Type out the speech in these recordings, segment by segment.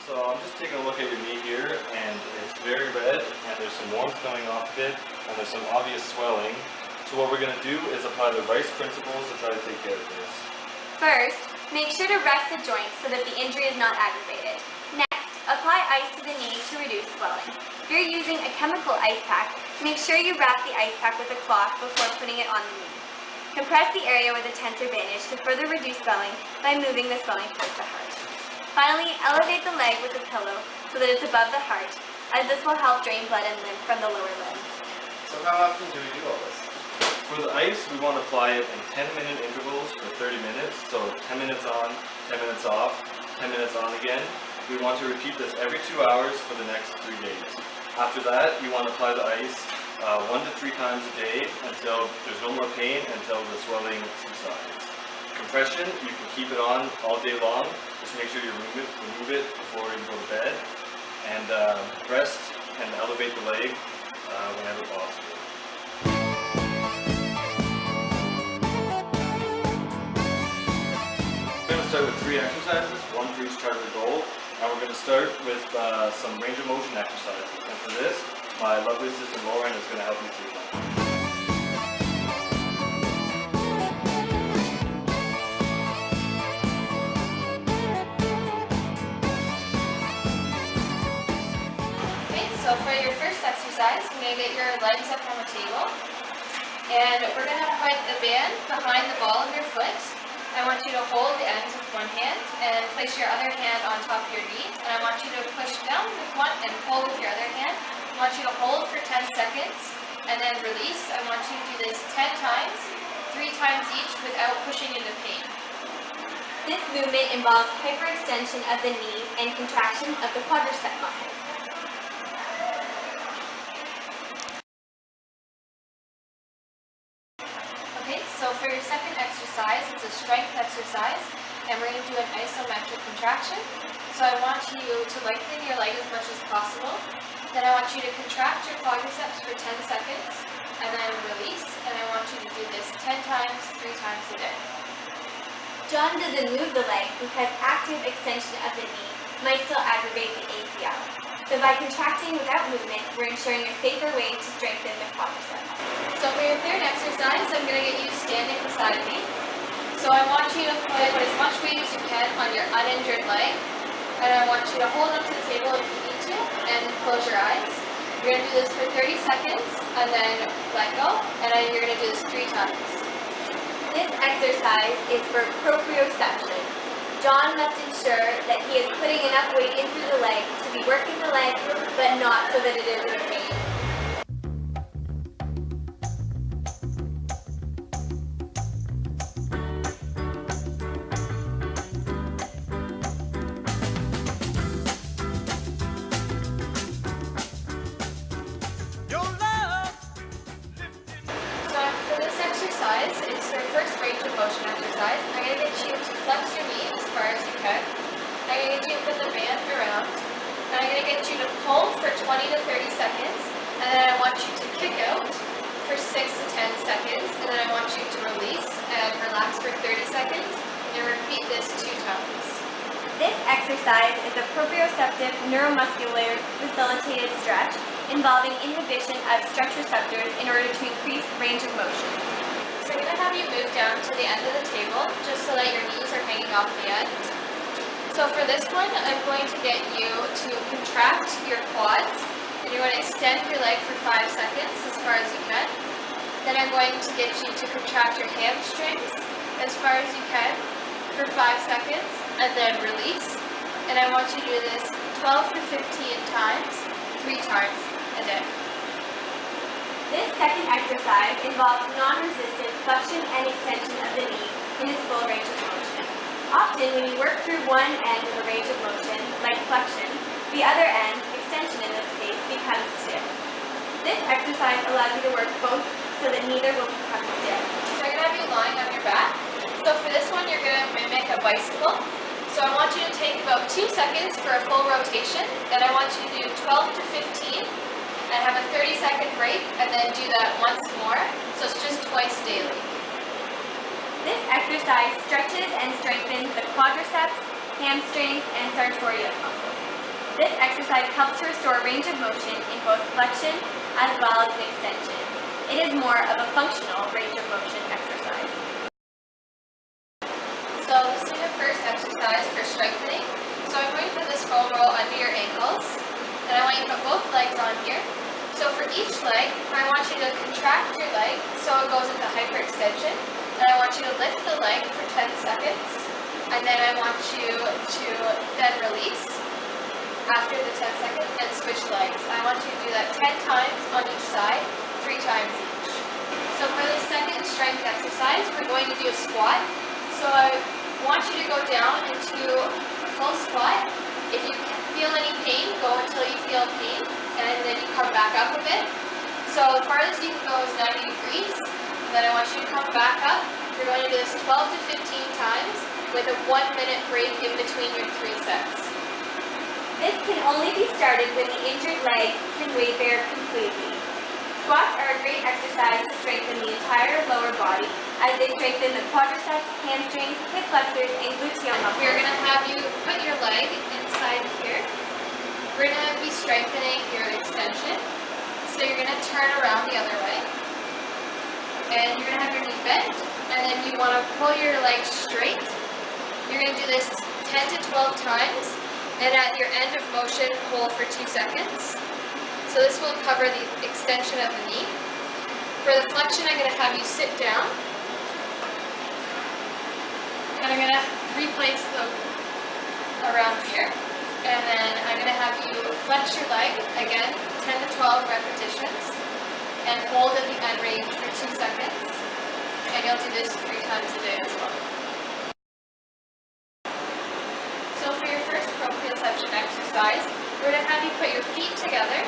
So I'm just taking a look at your knee here, and it's very red, and there's some warmth coming off of it, and there's some obvious swelling. So what we're going to do is apply the Rice principles to try to take care of this. First, make sure to rest the joint so that the injury is not aggravated. Next, apply ice to the knee to reduce swelling. If you're using a chemical ice pack, make sure you wrap the ice pack with a cloth before putting it on the knee. Compress the area with a tensor bandage to further reduce swelling by moving the swelling towards the heart. Finally, elevate the leg with a pillow so that it's above the heart, as this will help drain blood and lymph from the lower limb. So how often do we do all this? For the ice, we want to apply it in 10-minute intervals for 30 minutes. So 10 minutes on, 10 minutes off, 10 minutes on again. We want to repeat this every 2 hours for the next 3 days. After that, you want to apply the ice 1 to 3 times a day until there's no more pain, until the swelling subsides. Compression, you can keep it on all day long. Just make sure you remove it before you go to bed. And rest and elevate the leg whenever possible. We're going to start with 3 exercises, 1 for each part of the goal. And we're going to start with some range of motion exercises. And for this, my lovely assistant Lauren is going to help you through that. So for your first exercise, you're going to get your legs up on the table, and we're going to put the band behind the ball of your foot. I want you to hold the ends with one hand and place your other hand on top of your knee, and I want you to push down with one and pull with your other hand. I want you to hold for 10 seconds and then release. I want you to do this 10 times, 3 times each without pushing into pain. This movement involves hyperextension of the knee and contraction of the quadricep muscle. Okay, so for your second exercise, it's a strength exercise, and we're going to do an isometric contraction. So I want you to lengthen your leg as much as possible. Then I want you to contract your quadriceps for 10 seconds, and then release, and I want you to do this 10 times, 3 times a day. John doesn't move the leg because active extension of the knee might still aggravate the ACL. So by contracting without movement, we're ensuring a safer way to strengthen the quadricep. So for your third exercise, I'm going to get you standing beside me. So I want you to put as much weight as you can on your uninjured leg, and I want you to hold onto the table if you need to, and close your eyes. You're going to do this for 30 seconds, and then let go, and then you're going to do this 3 times. This exercise is for proprioception. John must ensure that he is putting enough weight into the leg to be working the leg, but not so that it is in pain. It's your first range of motion exercise. I'm going to get you to flex your knee as far as you can. I'm going to get you to put the band around. And I'm going to get you to pull for 20 to 30 seconds. And then I want you to kick out for 6 to 10 seconds. And then I want you to release and relax for 30 seconds. And repeat this 2 times. This exercise is a proprioceptive neuromuscular facilitated stretch involving inhibition of stretch receptors in order to increase range of motion. So I'm going to have you move down to the end of the table just so that your knees are hanging off the end. So for this one, I'm going to get you to contract your quads, and you're going to extend your leg for 5 seconds as far as you can. Then I'm going to get you to contract your hamstrings as far as you can for 5 seconds, and then release. And I want you to do this 12 to 15 times, 3 times a day. This second exercise involves non-resistant flexion and extension of the knee in its full range of motion. Often, when you work through one end of a range of motion, like flexion, the other end, extension in this case, becomes stiff. This exercise allows you to work both so that neither will become stiff. So I'm going to have you lying on your back. So for this one, you're going to mimic a bicycle. So I want you to take about 2 seconds for a full rotation, and I want you to do 12 to 15. And have a 30-second break, and then do that once more. So it's just twice daily. This exercise stretches and strengthens the quadriceps, hamstrings, and sartorius muscles. This exercise helps to restore range of motion in both flexion as well as extension. It is more of a functional range of motion exercise. So let's do the first exercise for strengthening. So I'm going to put this foam roll under your ankles, and I want you to put both legs on here. So for each leg, I want you to contract your leg so it goes into hyperextension, and I want you to lift the leg for 10 seconds, and then I want you to then release after the 10 seconds and switch legs. I want you to do that 10 times on each side, 3 times each. So for the second strength exercise, we're going to do a squat. So I want you to go down into a full squat. If you feel any pain, go until you feel pain, and then you come back up a bit. So the farthest you can go is 90 degrees. Then I want you to come back up. You're going to do this 12 to 15 times with a 1-minute break in between your 3 sets. This can only be started when the injured leg can wait there completely. Squats are a great exercise to strengthen the entire lower body as they strengthen the quadriceps, hamstrings, hip flexors, and gluteal muscles. We're going to have you put your leg inside here. We're going to be strengthening your extension. So you're going to turn around the other way. And you're going to have your knee bent. And then you want to pull your leg straight. You're going to do this 10 to 12 times. And at your end of motion, hold for 2 seconds. So this will cover the extension of the knee. For the flexion, I'm going to have you sit down. And I'm going to replace the around here. And then I'm going to have you flex your leg, again, 10 to 12 repetitions. And hold at the end range for 2 seconds. And you'll do this 3 times a day as well. So for your first proprioception exercise, we're going to have you put your feet together.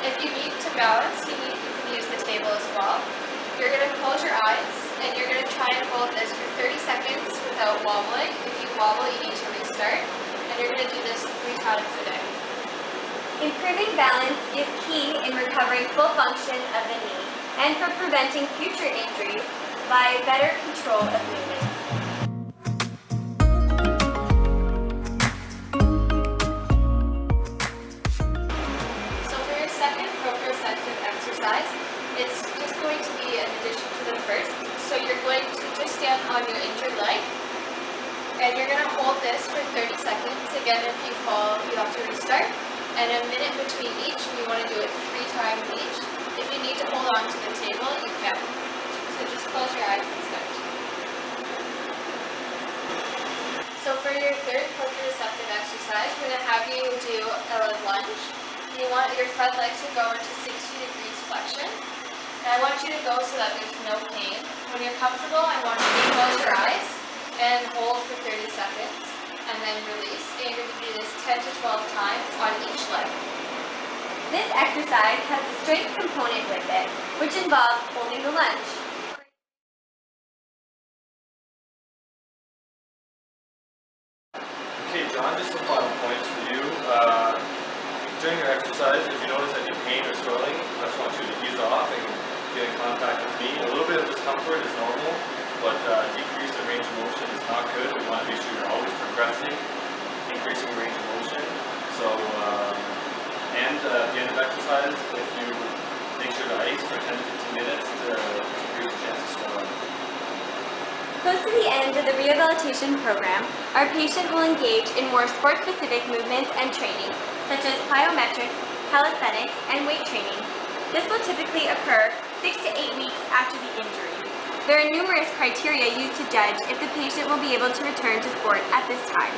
If you need to balance, you can use the table as well. You're going to close your eyes, and you're going to try and hold this for 30 seconds without wobbling. If you wobble, you need to restart. And you're going to do this 3 times a day. Improving balance is key in recovering full function of the knee and for preventing future injuries by better control of movement. It's just going to be an addition to the first. So you're going to just stand on your injured leg, and you're going to hold this for 30 seconds. Again, if you fall, you have to restart. And a minute between each, and you want to do it 3 times each. If you need to hold on to the table, you can. So just close your eyes and start. So for your third proprioceptive exercise, we're going to have you do a lunge. You want your front leg to go into 60 degrees flexion. And I want you to go so that there's no pain. When you're comfortable, I want you to close your eyes and hold for 30 seconds. And then release. And you're going to do this 10 to 12 times on each leg. This exercise has a strength component with it, which involves holding the lunge. Okay, John, just some final points for you. During your exercise, if you notice any pain or swelling, I just want you to ease off and get in contact with me. A little bit of discomfort is normal, but decrease in range of motion is not good. We want to make sure you're always progressing, increasing range of motion. So, and at the end of exercise, if you make sure to ice for 10 to 15 minutes to increase the chance of swelling. Close to the end of the rehabilitation program, our patient will engage in more sport-specific movements and training, such as plyometrics, calisthenics, and weight training. This will typically occur 6 to 8 weeks after the injury. There are numerous criteria used to judge if the patient will be able to return to sport at this time.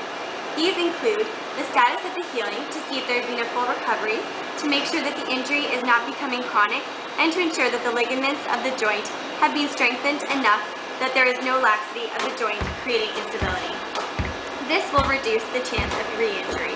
These include the status of the healing to see if there has been a full recovery, to make sure that the injury is not becoming chronic, and to ensure that the ligaments of the joint have been strengthened enough that there is no laxity of the joint creating instability. This will reduce the chance of re-injury.